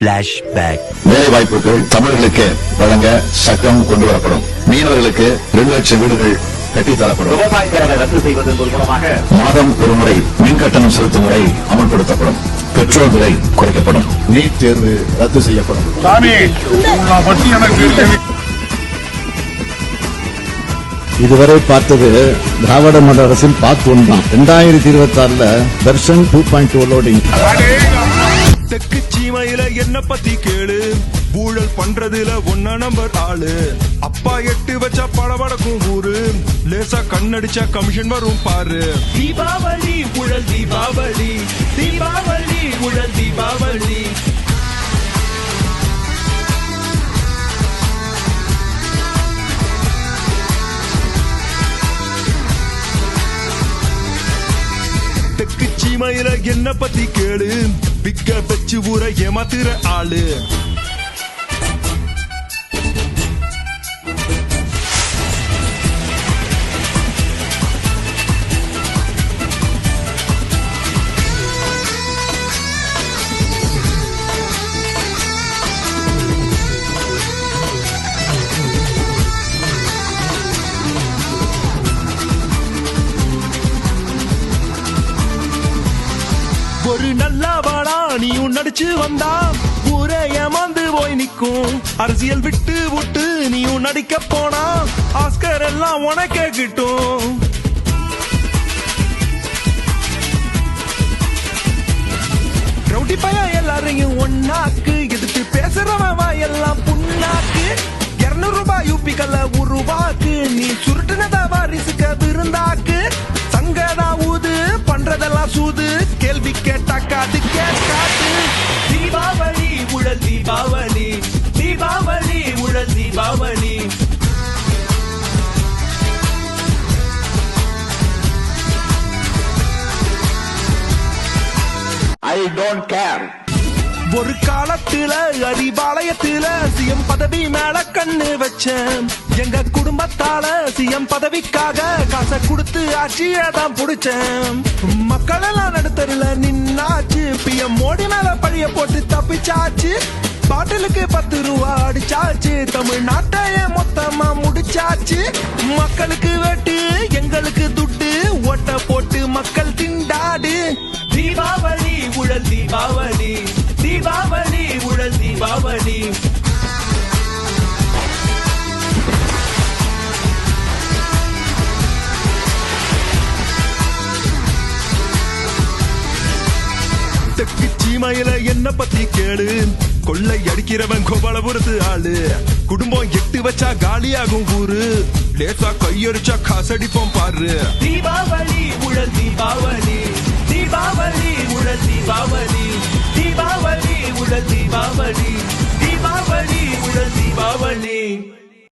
Flashback. வேலை வாய்ப்புகள் தமிழர்களுக்கு வழங்க சட்டம் கொண்டு வரப்படும். மீனவர்களுக்கு 2 லட்சம் வீடுகள் கட்டித்தரப்படும். விவசாயிகளை ரத்து செய்வதன் மூலமாக மாதம் ஒரு முறை மின் கட்டணம் செலுத்தும் முறை அமல்படுத்தப்படும். பெட்ரோல் விலை குறைக்கப்படும். நீட் தேர்வு ரத்து செய்யப்படும். இதுவரை பார்த்தது திராவிட மாடல் அரசின் பார்ட் 1 தான். 2026 வெர்ஷன் 2.2 லோடிங். தெற்கு சீமையில என்ன பத்தி கேளு, ஊழல் பண்றதுல 1 நம்பர் ஆளு. அப்பா 8 வச்சா படபடக்கும் ஊரு, லேசா கண்ணடிச்சா கமிஷன் வரும் பாரு. தீபாவளி ஊழல் தீபாவளி, தீபாவளி ஊழல் தீபாவளி. தெற்கு சீமையில என்ன பத்தி கேளு, பிக்க வச்சு ஊரை ஏமாத்துற ஆளு. ஒரு நல்ல வாடா நீயும் நடிச்சு வந்தா ஊரே ஏமாந்து போய் நிக்கும். அரசியல் விட்டு விட்டு நீயும் நடிக்க போனா ஆஸ்கர் எல்லாம் உனக்கே கிட்டும். ரவுடி பையா எல்லாரையும் ஒன்னாக்கு, எதிர்த்து பேசுறவன் எல்லாம் புண்ணாக்கு. 200 ரூபாய் யூபிக்கல்ல உருவாக்கு, நீ சுருட்டுனதா வாரிசுக்க விருந்தாக்கு. சங்கடா ஊது பண்றதெல்லாம் சூது, கேள்வி கேட்டாக்கா அது கேட்காது. தீபாவளி ஊழல் தீபாவளி, தீபாவளி ஊழல் தீபாவளி. I don't care. ஒரு காலத்துல அறிவாலயத்துல சிஎம் பதவி மேல கண்ணு வச்சேன். எங்க குடும்பத்தால சிஎம் பதவிக்காக காசை கொடுத்து ஆட்சியை தான் புடிச்சேன். மக்கள் எல்லாம் நடுத்தருல நின்னாச்சு, பிஎம் மோடி மேல பழிய போட்டு தப்பிச்சாச்சு. பாட்டிலுக்கு 10 ரூபா அடிச்சாச்சு, தமிழ்நாட்டையே மொத்தமா முடிச்சாச்சு. மக்களுக்கு வெட்டு எங்களுக்கு துட்டு, ஓட்ட போட்டு மக்கள் திண்டாடு. தீபாவளி ஊழல் தீபாவளி, தீபாவளி ஊழல் தீபாவளி. தெற்கு சீமையில என்ன பத்தி கேளு, கொள்ளை அடிக்கிறவன் கோபாலபுரத்து ஆளு. குடும்பம் 8 வச்சா காலியாகும் ஊரு, லேசா கையடிச்சா காசடிப்போம் பாரு. தீபாவளி ஊழல் தீபாவளி, தீபாவளி ஊழல் தீபாவளி, தீபாவளி ஊழல் தீபாவளி, தீபாவளி ஊழல் தீபாவளி.